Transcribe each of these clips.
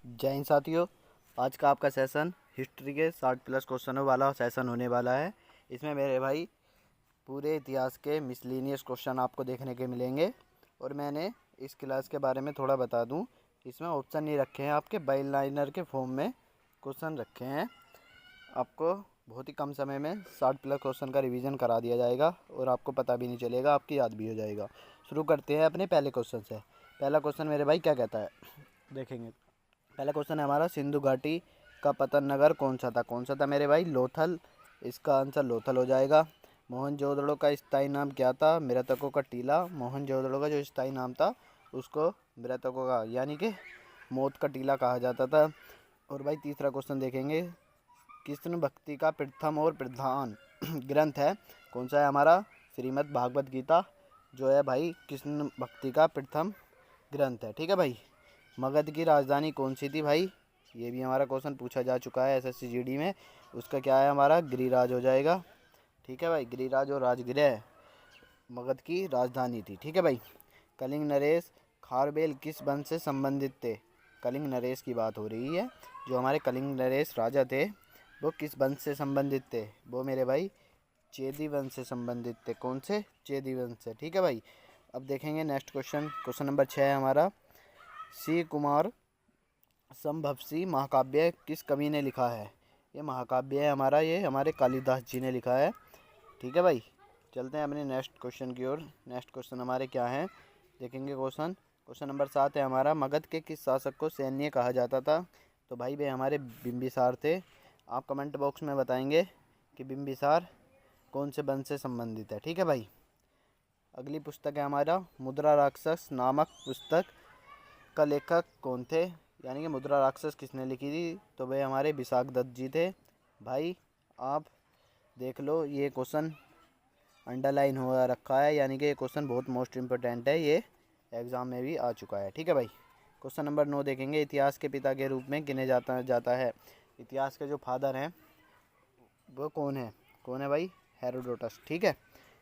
जय हिंद साथियों। आज का आपका सेशन हिस्ट्री के 60+ क्वेश्चनों वाला सेशन होने वाला है। इसमें मेरे भाई पूरे इतिहास के मिसलिनियस क्वेश्चन आपको देखने के मिलेंगे। और मैंने इस क्लास के बारे में थोड़ा बता दूं, इसमें ऑप्शन नहीं रखे हैं, आपके बाई लाइनर के फॉर्म में क्वेश्चन रखे हैं। आपको बहुत ही कम समय में 60+ क्वेश्चन का रिवीजन करा दिया जाएगा और आपको पता भी नहीं चलेगा, आपकी याद भी हो जाएगा। शुरू करते हैं अपने पहले क्वेश्चन से। पहला क्वेश्चन मेरे भाई क्या कहता है, देखेंगे। पहला क्वेश्चन है हमारा, सिंधु घाटी का पतन नगर कौन सा था मेरे भाई? लोथल। इसका आंसर लोथल हो जाएगा। मोहनजोदड़ो का स्थायी नाम क्या था? मृतकों का टीला। मोहनजोदड़ो का जो स्थायी नाम था उसको मृतकों का यानी कि मौत का टीला कहा जाता था। और भाई तीसरा क्वेश्चन देखेंगे, कृष्ण भक्ति का प्रथम और प्रधान ग्रंथ है कौन सा है हमारा? श्रीमद् भागवत गीता जो है भाई कृष्ण भक्ति का प्रथम ग्रंथ है। ठीक है भाई। मगध की राजधानी कौन सी थी भाई? ये भी हमारा क्वेश्चन पूछा जा चुका है एसएससी जीडी में। उसका क्या है हमारा? गिरिराज हो जाएगा। ठीक है भाई, गिरिराज और राजगृह मगध की राजधानी थी। ठीक है भाई। कलिंग नरेश खारवेल किस वंश से संबंधित थे? कलिंग नरेश की बात हो रही है। जो हमारे कलिंग नरेश राजा थे वो किस वंश से संबंधित थे? वो मेरे भाई चेदी वंश से संबंधित थे। कौन से? चेदी वंश से। ठीक है भाई। अब देखेंगे नेक्स्ट क्वेश्चन। क्वेश्चन नंबर 6 है हमारा, सी कुमार संभवसी महाकाव्य किस कवि ने लिखा है? ये महाकाव्य है हमारा, ये हमारे कालिदास जी ने लिखा है। ठीक है भाई। चलते हैं अपने नेक्स्ट क्वेश्चन की ओर। नेक्स्ट क्वेश्चन हमारे क्या हैं, देखेंगे। क्वेश्चन नंबर 7 है हमारा, मगध के किस शासक को सैन्य कहा जाता था? तो भाई वे हमारे बिंबिसार थे। आप कमेंट बॉक्स में बताएंगे कि बिंबिसार कौन से वंश से संबंधित है। ठीक है भाई। अगली पुस्तक है हमारा, मुद्रा राक्षस नामक पुस्तक का लेखक कौन थे? यानी कि मुद्रा राक्षस किसने लिखी थी? तो वे हमारे विशाख दत्त जी थे। भाई आप देख लो, ये क्वेश्चन अंडरलाइन हो रखा है, यानी कि ये क्वेश्चन बहुत मोस्ट इम्पोर्टेंट है, ये एग्ज़ाम में भी आ चुका है। ठीक है भाई। क्वेश्चन नंबर 9 देखेंगे, इतिहास के पिता के रूप में गिने जाता है। इतिहास के जो फादर हैं वो कौन है भाई? हेरोडोटस। ठीक है।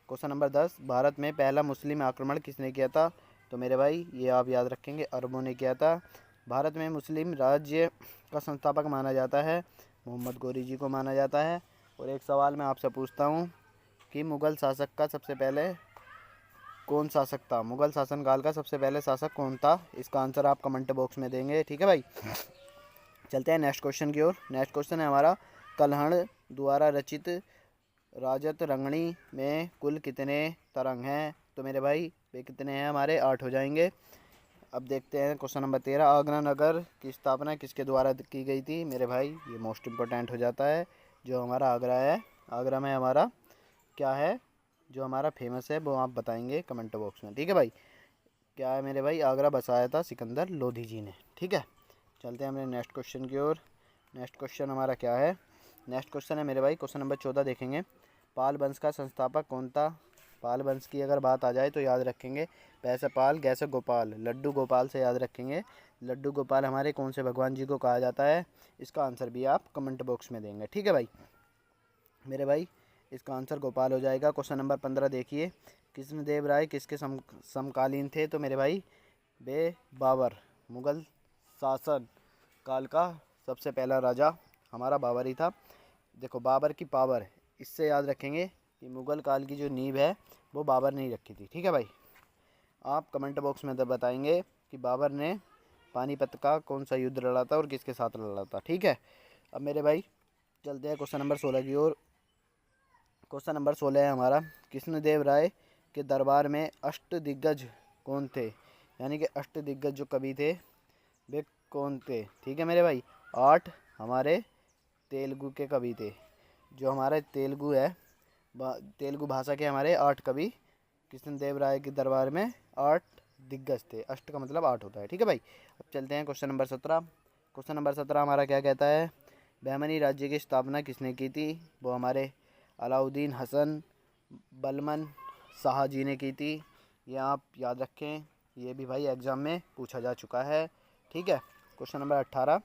क्वेश्चन नंबर 10, भारत में पहला मुस्लिम आक्रमण किसने किया था? तो मेरे भाई ये आप याद रखेंगे, अरबों ने किया था। भारत में मुस्लिम राज्य का संस्थापक माना जाता है, मोहम्मद गोरी जी को माना जाता है। और एक सवाल मैं आपसे पूछता हूँ कि मुग़ल शासक का सबसे पहले कौन शासक था? मुग़ल शासनकाल का सबसे पहले शासक कौन था? इसका आंसर आप कमेंट बॉक्स में देंगे। ठीक है भाई। चलते हैं नेक्स्ट क्वेश्चन की ओर। नेक्स्ट क्वेश्चन है हमारा, कल्हण द्वारा रचित राजत रंगणी में कुल कितने तरंग हैं? तो मेरे भाई वे कितने हैं हमारे? 8 हो जाएंगे। अब देखते हैं क्वेश्चन नंबर 13, आगरा नगर की स्थापना किसके द्वारा की गई थी? मेरे भाई ये मोस्ट इम्पोर्टेंट हो जाता है। जो हमारा आगरा है, आगरा में हमारा क्या है जो हमारा फेमस है वो आप बताएंगे कमेंट बॉक्स में। ठीक है भाई। क्या है मेरे भाई? आगरा बसाया था सिकंदर लोधी जी ने। ठीक है। चलते हैं अपने नेक्स्ट क्वेश्चन की ओर। नेक्स्ट क्वेश्चन हमारा क्या है? नेक्स्ट क्वेश्चन है मेरे भाई क्वेश्चन नंबर 14 देखेंगे, पाल वंश का संस्थापक कौन था? पाल वंश की अगर बात आ जाए तो याद रखेंगे पैसे पाल, गैसे गोपाल, लड्डू गोपाल से याद रखेंगे। लड्डू गोपाल हमारे कौन से भगवान जी को कहा जाता है? इसका आंसर भी आप कमेंट बॉक्स में देंगे। ठीक है भाई। मेरे भाई इसका आंसर गोपाल हो जाएगा। क्वेश्चन नंबर 15 देखिए, कृष्णदेव राय किसके समकालीन थे? तो मेरे भाई वे बाबर, मुग़ल शासन काल का सबसे पहला राजा हमारा बाबर ही था। देखो बाबर की पावर, इससे याद रखेंगे कि मुग़ल काल की जो नींव है वो बाबर ने ही रखी थी। ठीक है भाई। आप कमेंट बॉक्स में बताएंगे कि बाबर ने पानीपत का कौन सा युद्ध लड़ा था और किसके साथ लड़ा था। ठीक है। अब मेरे भाई चलते हैं क्वेश्चन नंबर 16 की ओर। क्वेश्चन नंबर 16 है हमारा, कृष्णदेव राय के दरबार में अष्ट दिग्गज कौन थे? यानी कि अष्ट दिग्गज जो कवि थे वे कौन थे? ठीक है मेरे भाई। 8 हमारे तेलुगु के कवि थे। जो हमारे तेलुगु है, तेलुगु भाषा के हमारे 8 कवि कृष्णदेव राय के दरबार में 8 दिग्गज थे। अष्ट का मतलब 8 होता है। ठीक है भाई। अब चलते हैं क्वेश्चन नंबर 17। क्वेश्चन नंबर 17 हमारा क्या कहता है, बहमनी राज्य की स्थापना किसने की थी? वो हमारे अलाउद्दीन हसन बलमन शाह जी ने की थी। ये आप याद रखें, ये भी भाई एग्ज़ाम में पूछा जा चुका है। ठीक है। क्वेश्चन नंबर 18,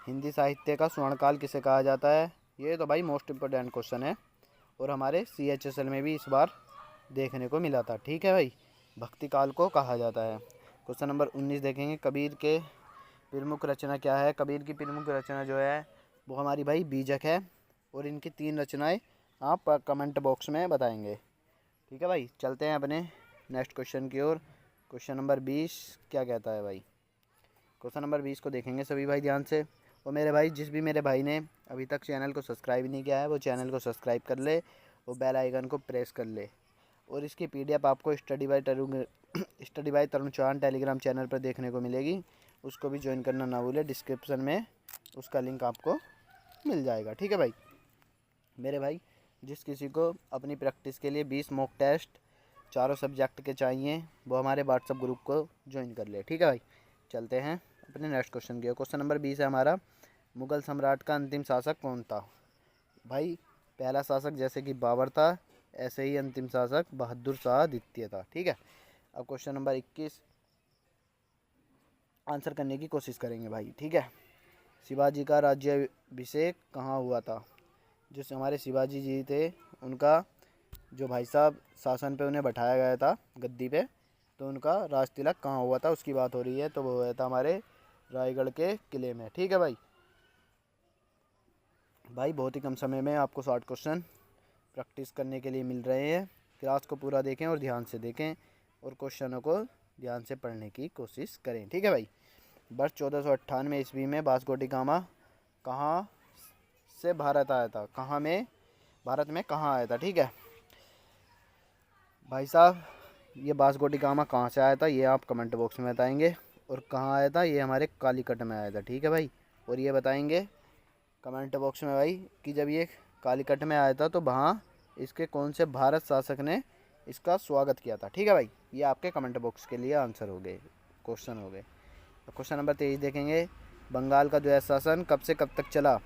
हिंदी साहित्य का स्वर्णकाल किसे कहा जाता है? ये तो भाई मोस्ट इम्पोर्टेंट क्वेश्चन है और हमारे CHSL में भी इस बार देखने को मिला था। ठीक है भाई। भक्ति काल को कहा जाता है। क्वेश्चन नंबर 19 देखेंगे, कबीर के प्रमुख रचना क्या है? कबीर की प्रमुख रचना जो है वो हमारी भाई बीजक है। और इनकी 3 रचनाएं आप कमेंट बॉक्स में बताएंगे। ठीक है भाई, चलते हैं अपने नेक्स्ट क्वेश्चन की ओर। क्वेश्चन नंबर 20 क्या कहता है भाई? क्वेश्चन नंबर 20 को देखेंगे सभी भाई ध्यान से। और मेरे भाई, जिस भी मेरे भाई ने अभी तक चैनल को सब्सक्राइब नहीं किया है वो चैनल को सब्सक्राइब कर ले और बेल आइकन को प्रेस कर ले। और इसकी PDF आपको study by Tarun Chauhan Telegram channel पर देखने को मिलेगी। उसको भी ज्वाइन करना ना भूले, डिस्क्रिप्शन में उसका लिंक आपको मिल जाएगा। ठीक है भाई मेरे भाई, जिस किसी को अपनी प्रैक्टिस के लिए 20 मॉक टेस्ट चारों सब्जेक्ट के चाहिए वो हमारे व्हाट्सएप ग्रुप को ज्वाइन कर ले। ठीक है भाई, चलते हैं अपने नेक्स्ट क्वेश्चन की। क्वेश्चन नंबर 20 है हमारा, मुगल सम्राट का अंतिम शासक कौन था? भाई पहला शासक जैसे कि बाबर था, ऐसे ही अंतिम शासक बहादुर शाह द्वितीय था। ठीक है, अब क्वेश्चन नंबर 21 आंसर करने की कोशिश करेंगे भाई। ठीक है, शिवाजी का राज्याभिषेक कहाँ हुआ था? जो हमारे शिवाजी जी थे उनका जो भाई साहब शासन पे उन्हें बैठाया गया था गद्दी पे, तो उनका राज तिलक कहाँ हुआ था उसकी बात हो रही है। तो वो हुआ था हमारे रायगढ़ के किले में। ठीक है भाई, बहुत ही कम समय में आपको 60 क्वेश्चन प्रैक्टिस करने के लिए मिल रहे हैं। क्लास को पूरा देखें और ध्यान से देखें और क्वेश्चनों को ध्यान से पढ़ने की कोशिश करें। ठीक है भाई, वर्ष 1498 ईस्वी में वास्को डी गामा कहाँ से भारत आया था? भारत में कहाँ आया था? ठीक है भाई साहब, ये वास्को डी गामा कहाँ से आया था ये आप कमेंट बॉक्स में बताएंगे। और कहाँ आया था? ये हमारे कालीकट में आया था। ठीक है भाई, और ये बताएंगे कमेंट बॉक्स में भाई कि जब ये कालीकट में आया था तो वहाँ इसके कौन से भारत शासक ने इसका स्वागत किया था। ठीक है भाई, ये आपके कमेंट बॉक्स के लिए आंसर हो गए, क्वेश्चन हो गए। क्वेश्चन नंबर 23 देखेंगे, बंगाल का द्वैध शासन कब से कब तक चला?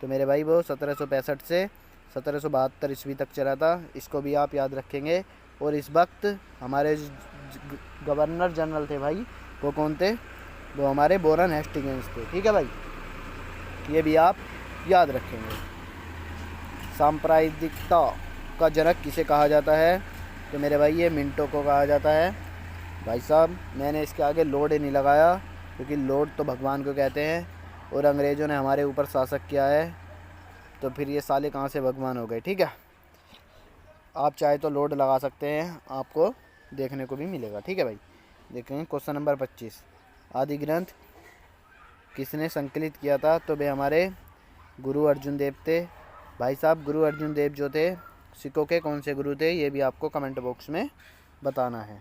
तो मेरे भाई वो 1765 से 1772 ईस्वी तक चला था। इसको भी आप याद रखेंगे। और इस वक्त हमारे गवर्नर जनरल थे भाई, वो कौन थे? वो हमारे वॉरेन हेस्टिंग्स थे। ठीक है भाई, ये भी आप याद रखेंगे। सांप्रदायिकता का जनक किसे कहा जाता है? तो मेरे भाई ये मिंटो को कहा जाता है। भाई साहब मैंने इसके आगे लॉर्ड नहीं लगाया क्योंकि लॉर्ड तो भगवान को कहते हैं और अंग्रेज़ों ने हमारे ऊपर शासक किया है, तो फिर ये साले कहाँ से भगवान हो गए? ठीक है, आप चाहे तो लॉर्ड लगा सकते हैं, आपको देखने को भी मिलेगा। ठीक है भाई, देखेंगे क्वेश्चन नंबर 25, आदि ग्रंथ किसने संकलित किया था? तो वे हमारे गुरु अर्जुन देव थे। भाई साहब गुरु अर्जुन देव जो थे सिखों के कौन से गुरु थे? ये भी आपको कमेंट बॉक्स में बताना है।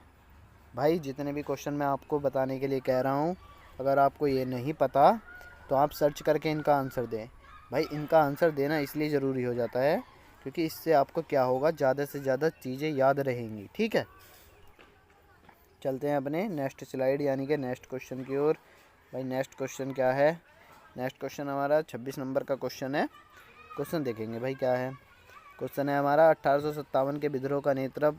भाई जितने भी क्वेश्चन मैं आपको बताने के लिए कह रहा हूँ, अगर आपको ये नहीं पता तो आप सर्च करके इनका आंसर दें। भाई इनका आंसर देना इसलिए ज़रूरी हो जाता है क्योंकि इससे आपको क्या होगा, ज़्यादा से ज़्यादा चीज़ें याद रहेंगी। ठीक है, चलते हैं अपने नेक्स्ट स्लाइड यानी कि नेक्स्ट क्वेश्चन की ओर। भाई नेक्स्ट क्वेश्चन क्या है? नेक्स्ट क्वेश्चन हमारा 26 नंबर का क्वेश्चन है। क्वेश्चन देखेंगे भाई क्या है। क्वेश्चन है हमारा, 1857 के विद्रोह का नेतृत्व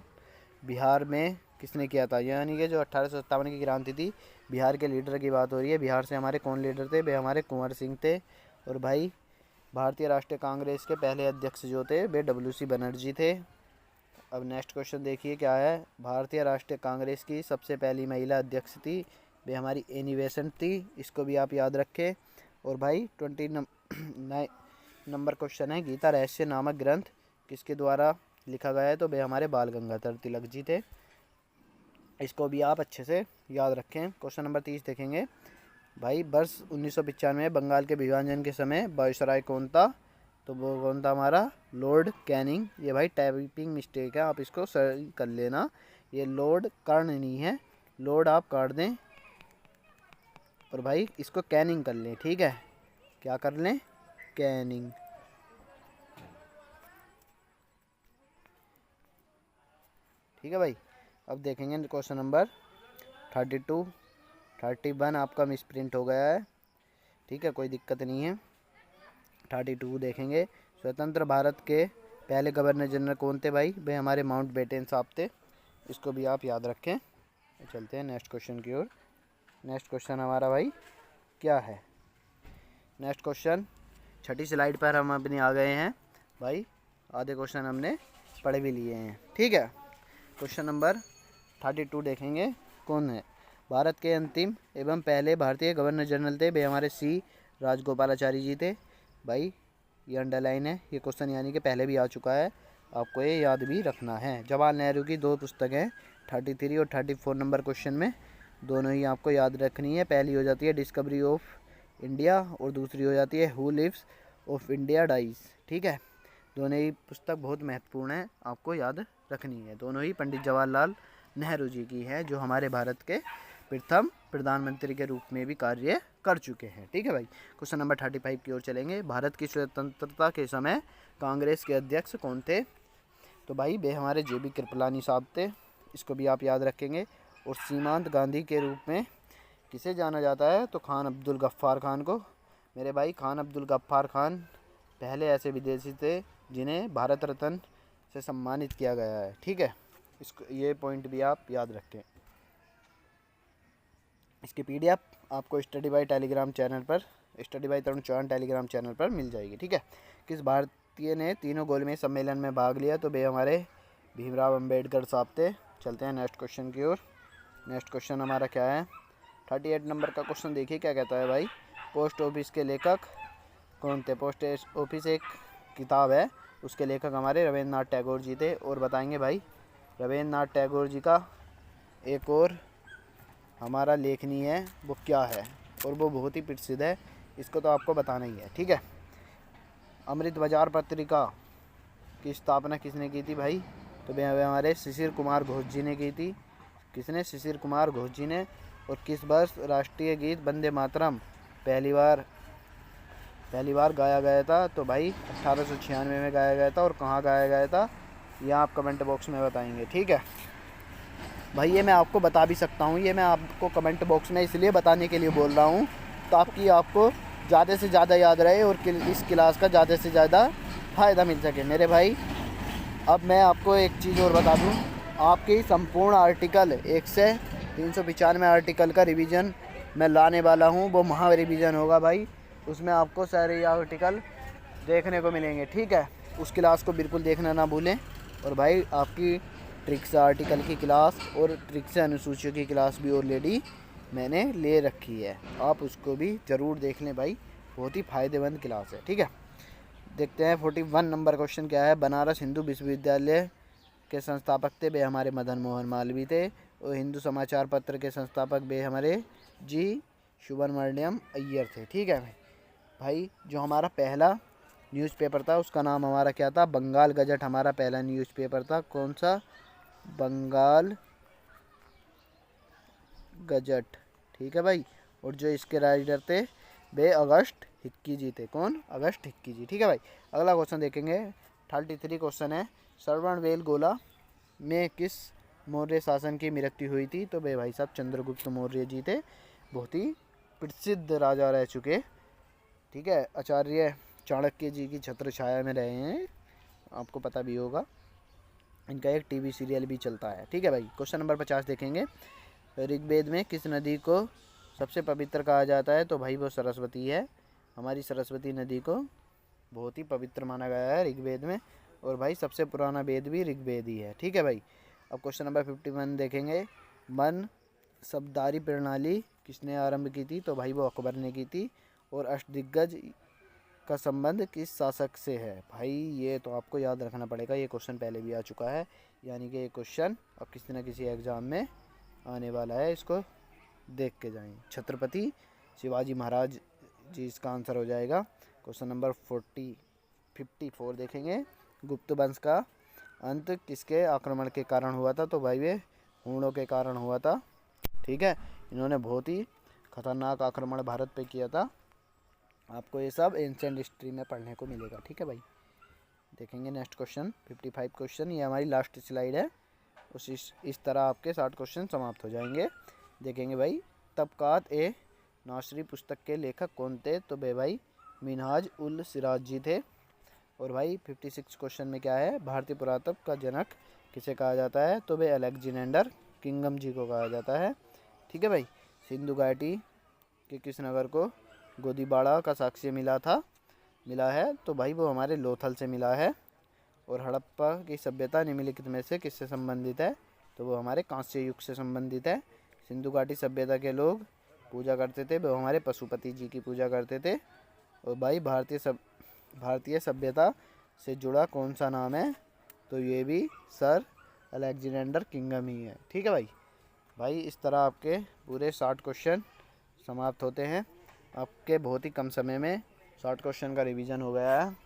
बिहार में किसने किया था? यानी कि जो 1857 की क्रांति थी, बिहार के लीडर की बात हो रही है। बिहार से हमारे कौन लीडर थे? वे हमारे कुंवर सिंह थे। और भाई भारतीय राष्ट्रीय कांग्रेस के पहले अध्यक्ष जो थे वे WC बनर्जी थे। अब नेक्स्ट क्वेश्चन देखिए क्या है। भारतीय राष्ट्रीय कांग्रेस की सबसे पहली महिला अध्यक्ष थी, वे हमारी एनी बेसेंट थी। इसको भी आप याद रखें। और भाई 29 नंबर क्वेश्चन है, गीता रहस्य नामक ग्रंथ किसके द्वारा लिखा गया है? तो वे हमारे बाल गंगाधर तिलक जी थे। इसको भी आप अच्छे से याद रखें। क्वेश्चन नंबर 30 देखेंगे भाई, वर्ष 1995 में बंगाल के विभाजन के समय वायसराय कौन था? तो वो कौन था? हमारा लॉर्ड कैनिंग। ये भाई टाइपिंग मिस्टेक है, आप इसको सही कर लेना। ये लॉर्ड कर्ण नहीं है, लॉर्ड आप काट दें और भाई इसको कैनिंग कर लें। ठीक है, क्या कर लें? कैनिंग। ठीक है भाई, अब देखेंगे क्वेश्चन नंबर 32 31 आपका मिस प्रिंट हो गया है। ठीक है, कोई दिक्कत नहीं है। 32 देखेंगे, स्वतंत्र भारत के पहले गवर्नर जनरल कौन थे? भाई वे हमारे माउंट बेटन साहब थे। इसको भी आप याद रखें। चलते हैं नेक्स्ट क्वेश्चन की ओर। नेक्स्ट क्वेश्चन हमारा भाई क्या है? नेक्स्ट क्वेश्चन 6ठी स्लाइड पर हम अपने आ गए हैं भाई। आधे क्वेश्चन हमने पढ़ भी लिए हैं। ठीक है, क्वेश्चन नंबर 32 देखेंगे कौन है? भारत के अंतिम एवं पहले भारतीय गवर्नर जनरल थे, वे हमारे सी राजगोपालाचारी जी थे। भाई ये अंडरलाइन है, ये क्वेश्चन यानी कि पहले भी आ चुका है, आपको ये याद भी रखना है। जवाहरलाल नेहरू की 2 पुस्तकें 33 और 34 नंबर क्वेश्चन में, दोनों ही आपको याद रखनी है। पहली हो जाती है डिस्कवरी ऑफ इंडिया और दूसरी हो जाती है who lives of India dies. ठीक है, दोनों ही पुस्तक बहुत महत्वपूर्ण है, आपको याद रखनी है। दोनों ही पंडित जवाहरलाल नेहरू जी की है, जो हमारे भारत के प्रथम प्रधानमंत्री के रूप में भी कार्य कर चुके हैं। ठीक है भाई, क्वेश्चन नंबर 35 की ओर चलेंगे। भारत की स्वतंत्रता के समय कांग्रेस के अध्यक्ष कौन थे? तो भाई वे हमारे JB कृपलानी साहब थे, इसको भी आप याद रखेंगे। और सीमांत गांधी के रूप में किसे जाना जाता है? तो खान अब्दुल गफ्फार खान को। मेरे भाई खान अब्दुल गफ्फार खान पहले ऐसे विदेशी थे जिन्हें भारत रत्न से सम्मानित किया गया है। ठीक है, इसको ये पॉइंट भी आप याद रखें। इसकी PDF आपको स्टडी बाय टेलीग्राम चैनल पर, study by Tarun Chauhan Telegram channel पर मिल जाएगी। ठीक है, किस भारतीय ने तीनों गोलमेज सम्मेलन में भाग लिया? तो वे हमारे भीमराव अंबेडकर साहब थे। चलते हैं नेक्स्ट क्वेश्चन की ओर। नेक्स्ट क्वेश्चन हमारा क्या है? 38 नंबर का क्वेश्चन देखिए क्या कहता है भाई। पोस्ट ऑफिस के लेखक कौन थे? पोस्ट ऑफिस एक किताब है, उसके लेखक हमारे रविंद्र नाथ टैगोर जी थे। और बताएंगे भाई रविंद्र नाथ टैगोर जी का एक और हमारा लेखनी है, वो क्या है, और वो बहुत ही प्रसिद्ध है, इसको तो आपको बताना ही है। ठीक है, अमृत बाजार पत्रिका की स्थापना किसने की थी भाई? तो वे हमारे शिशिर कुमार घोष जी ने की थी। किसने? शिशिर कुमार घोष जी ने। और किस वर्ष राष्ट्रीय गीत वंदे मातरम पहली बार गाया गया था? तो भाई 1896 में गाया गया था। और कहाँ गाया गया था, यह आप कमेंट बॉक्स में बताएंगे। ठीक है भाई, ये मैं आपको बता भी सकता हूँ, ये मैं आपको कमेंट बॉक्स में इसलिए बताने के लिए बोल रहा हूँ ताकि आपको ज़्यादा से ज़्यादा याद रहे और इस क्लास का ज़्यादा से ज़्यादा फ़ायदा मिल सके। मेरे भाई अब मैं आपको एक चीज़ और बता दूँ, आपकी संपूर्ण आर्टिकल 1 से 395 आर्टिकल का रिवीजन मैं लाने वाला हूँ, वो महा रिवीजन होगा भाई। उसमें आपको सारे आर्टिकल देखने को मिलेंगे। ठीक है, उस क्लास को बिल्कुल देखना ना भूलें। और भाई आपकी ट्रिक्स आर्टिकल की क्लास और ट्रिक्स अनुसूचियों की क्लास भी ऑलरेडी मैंने ले रखी है, आप उसको भी ज़रूर देख लें भाई, बहुत ही फ़ायदेमंद क्लास है। ठीक है, देखते हैं 41 नंबर क्वेश्चन क्या है। बनारस हिंदू विश्वविद्यालय के संस्थापक थे, वे हमारे मदन मोहन मालवीय थे। और हिंदू समाचार पत्र के संस्थापक वे हमारे जी सुब्रमण्यम अय्यर थे। ठीक है भाई, जो हमारा पहला न्यूज़पेपर था उसका नाम हमारा क्या था? बंगाल गजट हमारा पहला न्यूज़पेपर था। कौन सा? बंगाल गजट। ठीक है भाई, और जो इसके राइटर थे वे अगस्त हिक्की जी थे। कौन? अगस्त हिक्की जी। ठीक है भाई, अगला क्वेश्चन देखेंगे। 33 क्वेश्चन है, श्रवणबेलगोला में किस मौर्य शासन की मृत्यु हुई थी? तो वे भाई साहब चंद्रगुप्त मौर्य जी थे, बहुत ही प्रसिद्ध राजा रह चुके। ठीक है, आचार्य चाणक्य जी की छत्र छाया में रहे हैं, आपको पता भी होगा, इनका एक TV सीरियल भी चलता है। ठीक है भाई, क्वेश्चन नंबर 50 देखेंगे। ऋग्वेद में किस नदी को सबसे पवित्र कहा जाता है? तो भाई वो सरस्वती है, हमारी सरस्वती नदी को बहुत ही पवित्र माना गया है ऋग्वेद में। और भाई सबसे पुराना वेद भी ऋग्वेद ही है। ठीक है भाई, अब क्वेश्चन नंबर 51 देखेंगे। मन शब्दारी प्रणाली किसने आरंभ की थी? तो भाई वो अकबर ने की थी। और अष्टदिग्गज का संबंध किस शासक से है? भाई ये तो आपको याद रखना पड़ेगा, ये क्वेश्चन पहले भी आ चुका है, यानी कि ये क्वेश्चन अब किसी न किसी एग्ज़ाम में आने वाला है, इसको देख के जाएं। छत्रपति शिवाजी महाराज जी इसका आंसर हो जाएगा। क्वेश्चन नंबर 54 देखेंगे। गुप्त वंश का अंत किसके आक्रमण के कारण हुआ था? तो भाई वे हूणों के कारण हुआ था। ठीक है, इन्होंने बहुत ही खतरनाक आक्रमण भारत पे किया था। आपको ये सब एंशिएंट हिस्ट्री में पढ़ने को मिलेगा। ठीक है भाई, देखेंगे नेक्स्ट क्वेश्चन 55 क्वेश्चन, ये हमारी लास्ट स्लाइड है। इस तरह आपके 60 क्वेश्चन समाप्त हो जाएंगे। देखेंगे भाई तबकात ए नासरी पुस्तक के लेखक कौन थे? तो भाई मिनहाज उल सिराज जी थे। और भाई 56 क्वेश्चन में क्या है? भारतीय पुरातत्व का जनक किसे कहा जाता है? तो भाई अलेक्जेंडर किंगम जी को कहा जाता है। ठीक है भाई, सिंधु घाटी के किस नगर को गोदीबाड़ा का साक्ष्य मिला है? तो भाई वो हमारे लोथल से मिला है। और हड़प्पा की सभ्यता निम्नलिखित में से किससे संबंधित है? तो वो हमारे कांस्य युग से संबंधित है। सिंधु घाटी सभ्यता के लोग पूजा करते थे, वो हमारे पशुपति जी की पूजा करते थे। और भाई भारतीय सभ्यता से जुड़ा कौन सा नाम है, तो ये भी सर अलेक्जेंडर किंगडम ही है। ठीक है भाई इस तरह आपके पूरे 60 क्वेश्चन समाप्त होते हैं। आपके बहुत ही कम समय में 60 क्वेश्चन का रिवीजन हो गया है।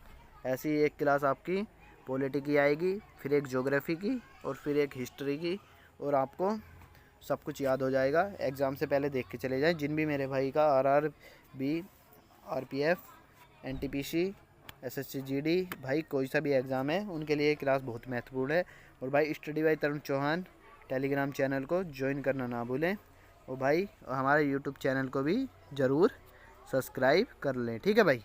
ऐसी एक क्लास आपकी पॉलिटी की आएगी, फिर एक ज्योग्राफी की और फिर एक हिस्ट्री की, और आपको सब कुछ याद हो जाएगा। एग्ज़ाम से पहले देख के चले जाएं। जिन भी मेरे भाई का RRB, RPF, NTPC, SSC GD भाई कोई सा भी एग्ज़ाम है, उनके लिए ये क्लास बहुत महत्वपूर्ण है। और भाई study by Tarun Chauhan Telegram channel को ज्वाइन करना ना भूलें। और भाई हमारे यूट्यूब चैनल को भी ज़रूर सब्सक्राइब कर लें। ठीक है भाई।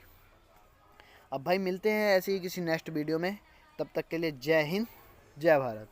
अब भाई मिलते हैं ऐसे ही किसी नेक्स्ट वीडियो में। तब तक के लिए जय हिंद, जय भारत।